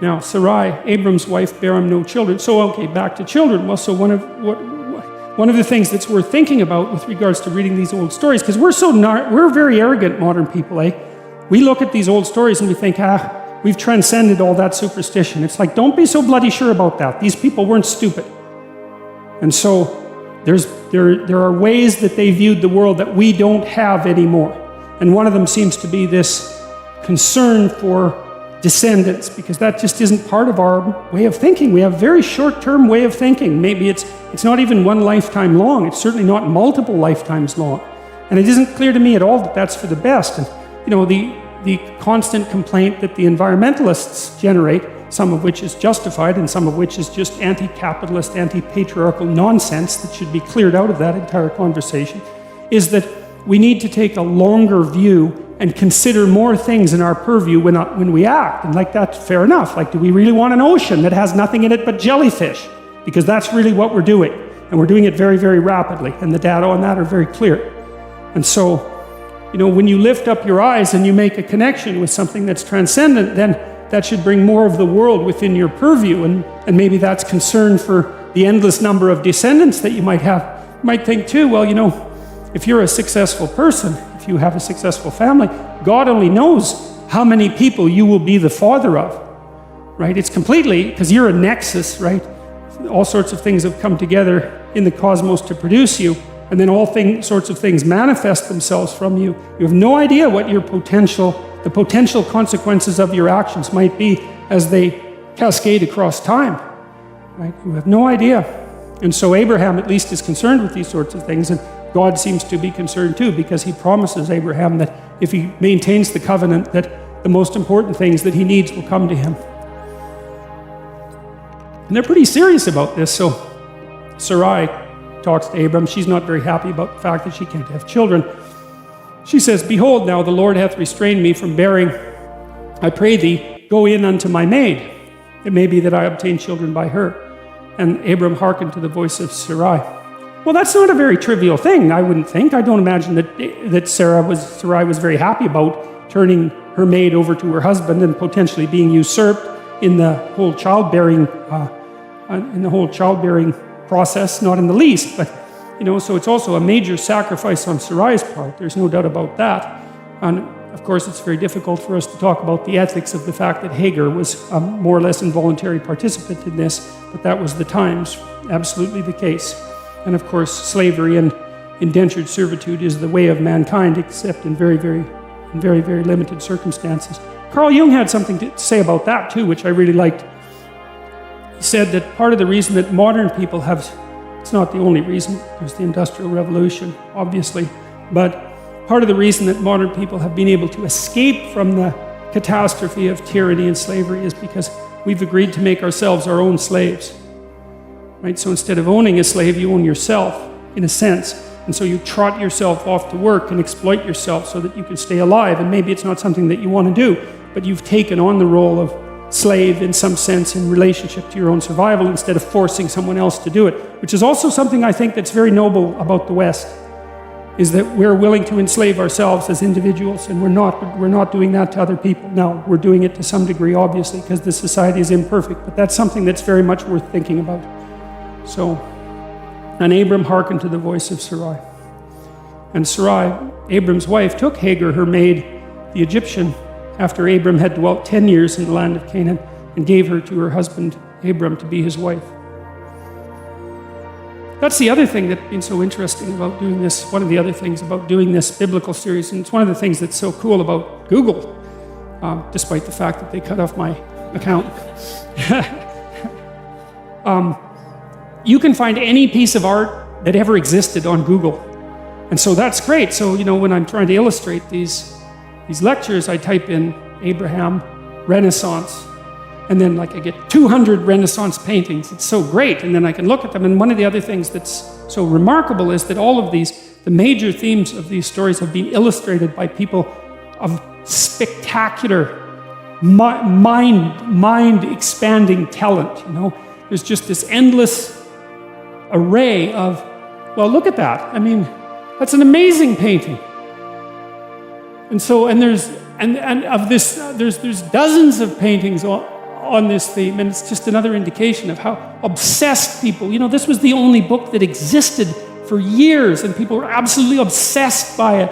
Now, Sarai, Abrams' wife, bare him no children. So, okay, back to children. Well, so one of the things that's worth thinking about with regards to reading these old stories, because we're very arrogant modern people, eh? We look at these old stories and we think, we've transcended all that superstition. It's like, don't be so bloody sure about that. These people weren't stupid. And so there are ways that they viewed the world that we don't have anymore. And one of them seems to be this concern for descendants, because that just isn't part of our way of thinking. We have a very short-term way of thinking. Maybe it's not even one lifetime long. It's certainly not multiple lifetimes long. And it isn't clear to me at all that that's for the best. And the constant complaint that the environmentalists generate, some of which is justified and some of which is just anti-capitalist, anti-patriarchal nonsense that should be cleared out of that entire conversation, is that we need to take a longer view and consider more things in our purview when we act. And like, that's fair enough. Like, do we really want an ocean that has nothing in it but jellyfish? Because that's really what we're doing. And we're doing it very, very rapidly. And the data on that are very clear. And so, when you lift up your eyes and you make a connection with something that's transcendent, then that should bring more of the world within your purview. And maybe that's concern for the endless number of descendants that you might have. You might think too, well, if you're a successful person, if you have a successful family, God only knows how many people you will be the father of, right? It's completely, because you're a nexus, right? All sorts of things have come together in the cosmos to produce you, and then all sorts of things manifest themselves from you. You have no idea what the potential consequences of your actions might be as they cascade across time, right? You have no idea. And so Abraham at least is concerned with these sorts of things, and God seems to be concerned too, because he promises Abraham that if he maintains the covenant, that the most important things that he needs will come to him. And they're pretty serious about this. So Sarai talks to Abram. She's not very happy about the fact that she can't have children. She says, "Behold, now the Lord hath restrained me from bearing. I pray thee, go in unto my maid. It may be that I obtain children by her." And Abram hearkened to the voice of Sarai. Well, that's not a very trivial thing, I wouldn't think. I don't imagine that Sarai was very happy about turning her maid over to her husband and potentially being usurped in the whole childbearing process, not in the least. But so it's also a major sacrifice on Sarai's part. There's no doubt about that. And of course, it's very difficult for us to talk about the ethics of the fact that Hagar was a more or less involuntary participant in this, but that was the times, absolutely the case. And of course, slavery and indentured servitude is the way of mankind, except in very, very limited circumstances. Carl Jung had something to say about that too, which I really liked. He said that part of the reason that modern people have, it's not the only reason, there's the Industrial Revolution, obviously, but part of the reason that modern people have been able to escape from the catastrophe of tyranny and slavery is because we've agreed to make ourselves our own slaves. Right? So instead of owning a slave, you own yourself, in a sense. And so you trot yourself off to work and exploit yourself so that you can stay alive. And maybe it's not something that you want to do, but you've taken on the role of slave in some sense in relationship to your own survival instead of forcing someone else to do it, which is also something I think that's very noble about the West, is that we're willing to enslave ourselves as individuals, and we're not doing that to other people. Now, we're doing it to some degree, obviously, because the society is imperfect, but that's something that's very much worth thinking about. So, and Abram hearkened to the voice of Sarai. And Sarai, Abram's wife, took Hagar, her maid, the Egyptian, after Abram had dwelt 10 years in the land of Canaan, and gave her to her husband Abram to be his wife. That's the other thing that's been so interesting about doing this, one of the other things about doing this biblical series, and it's one of the things that's so cool about Google, despite the fact that they cut off my account. You can find any piece of art that ever existed on Google. And so that's great. So, when I'm trying to illustrate these lectures, I type in Abraham Renaissance, and then I get 200 Renaissance paintings. It's so great. And then I can look at them. And one of the other things that's so remarkable is that all of the major themes of these stories have been illustrated by people of spectacular, mind-expanding talent. There's just this endless array of, well, look at that. I mean, that's an amazing painting. And so, there's dozens of paintings on this theme, and it's just another indication of how obsessed people, this was the only book that existed for years, and people were absolutely obsessed by it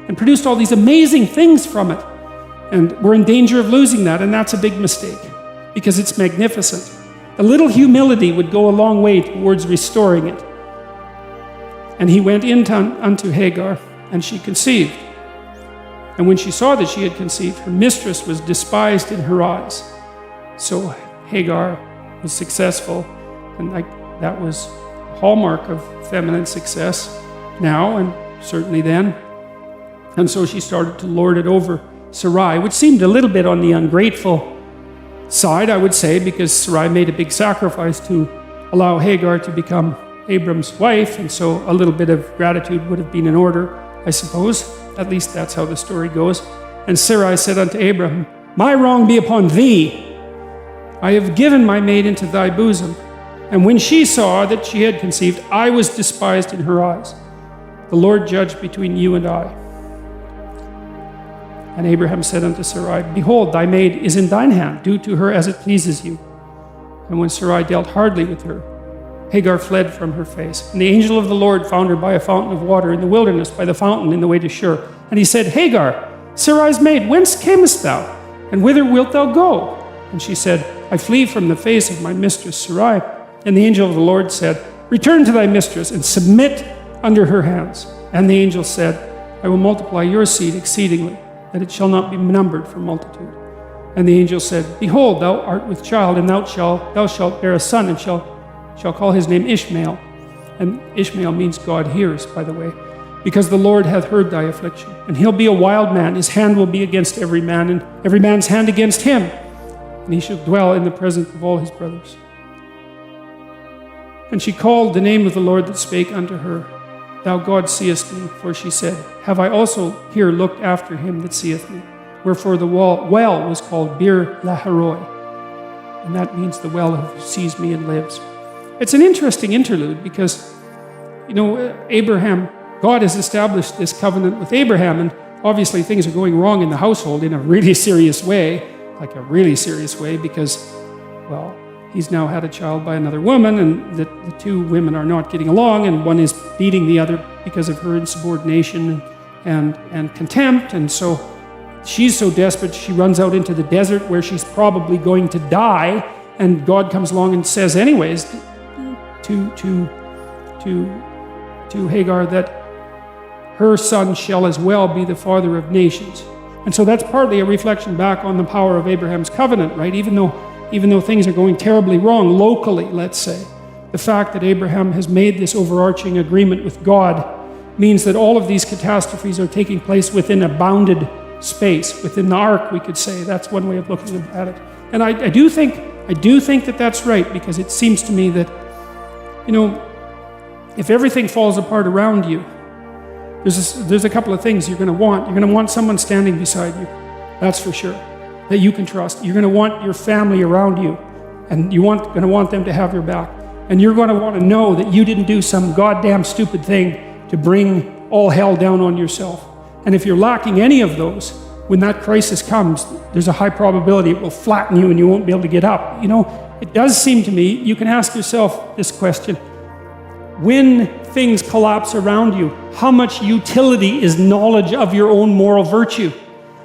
and produced all these amazing things from it. And we're in danger of losing that, and that's a big mistake because it's magnificent. A little humility would go a long way towards restoring it. And he went in unto Hagar, and she conceived. And when she saw that she had conceived, her mistress was despised in her eyes. So Hagar was successful, and that was a hallmark of feminine success now and certainly then. And so she started to lord it over Sarai, which seemed a little bit on the ungrateful side, I would say, because Sarai made a big sacrifice to allow Hagar to become Abrams' wife, and so a little bit of gratitude would have been in order, I suppose. At least that's how the story goes. And Sarai said unto Abraham, My wrong be upon thee. I have given my maid into thy bosom. And when she saw that she had conceived, I was despised in her eyes. The Lord judge between you and I. And Abraham said unto Sarai, Behold, thy maid is in thine hand. Do to her as it pleases you. And when Sarai dealt hardly with her, Hagar fled from her face. And the angel of the Lord found her by a fountain of water in the wilderness, by the fountain in the way to Shur. And he said, Hagar, Sarai's maid, whence camest thou? And whither wilt thou go? And she said, I flee from the face of my mistress Sarai. And the angel of the Lord said, Return to thy mistress and submit under her hands. And the angel said, I will multiply your seed exceedingly, that it shall not be numbered for multitude. And the angel said, Behold, thou art with child, and thou shalt bear a son, and shall call his name Ishmael. And Ishmael means God hears, by the way, because the Lord hath heard thy affliction. And he'll be a wild man. His hand will be against every man, and every man's hand against him. And he shall dwell in the presence of all his brothers. And she called the name of the Lord that spake unto her, Thou God seest me. For she said, Have I also here looked after him that seeth me? Wherefore the well was called Bir Laharoi. And that means the well who sees me and lives. It's an interesting interlude because, Abraham, God has established this covenant with Abraham, and obviously things are going wrong in the household in a really serious way, because, well, he's now had a child by another woman, and the two women are not getting along, and one is beating the other because of her insubordination and contempt, and so she's so desperate she runs out into the desert where she's probably going to die, and God comes along and says anyways to Hagar that her son shall as well be the father of nations. And so that's partly a reflection back on the power of Abraham's covenant, right? Even though things are going terribly wrong locally, let's say, the fact that Abraham has made this overarching agreement with God means that all of these catastrophes are taking place within a bounded space, within the ark, we could say. That's one way of looking at it. And I do think that that's right, because it seems to me that, if everything falls apart around you, there's a couple of things you're going to want. You're going to want someone standing beside you, that's for sure, that you can trust. You're going to want your family around you, and you're going to want them to have your back. And you're going to want to know that you didn't do some goddamn stupid thing to bring all hell down on yourself. And if you're lacking any of those, when that crisis comes, there's a high probability it will flatten you and you won't be able to get up. It does seem to me, you can ask yourself this question: when things collapse around you, how much utility is knowledge of your own moral virtue?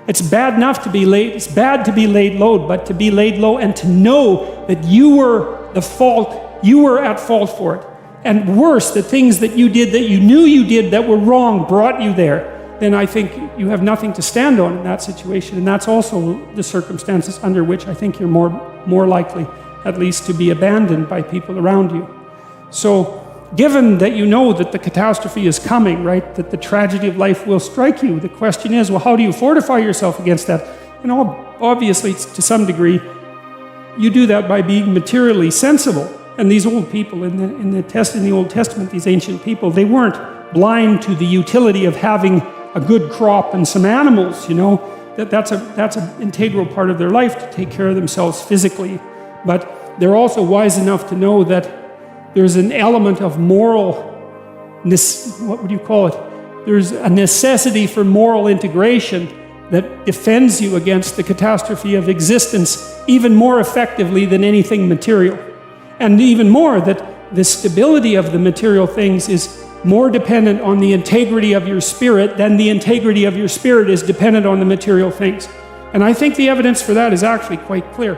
It's bad enough to be laid, it's bad to be laid low, but to be laid low and to know that you were at fault for it. And worse, the things that you did that you knew you did that were wrong brought you there. Then I think you have nothing to stand on in that situation. And that's also the circumstances under which I think you're more likely, at least, to be abandoned by people around you. So, given that you know that the catastrophe is coming, right, that the tragedy of life will strike you, the question is, well, how do you fortify yourself against that? Obviously, to some degree, you do that by being materially sensible. And these old people in the Old Testament, these ancient people, they weren't blind to the utility of having a good crop and some animals. That's an integral part of their life, to take care of themselves physically. But they're also wise enough to know that there's an element of what would you call it? There's a necessity for moral integration that defends you against the catastrophe of existence even more effectively than anything material. And even more, that the stability of the material things is more dependent on the integrity of your spirit than the integrity of your spirit is dependent on the material things. And I think the evidence for that is actually quite clear.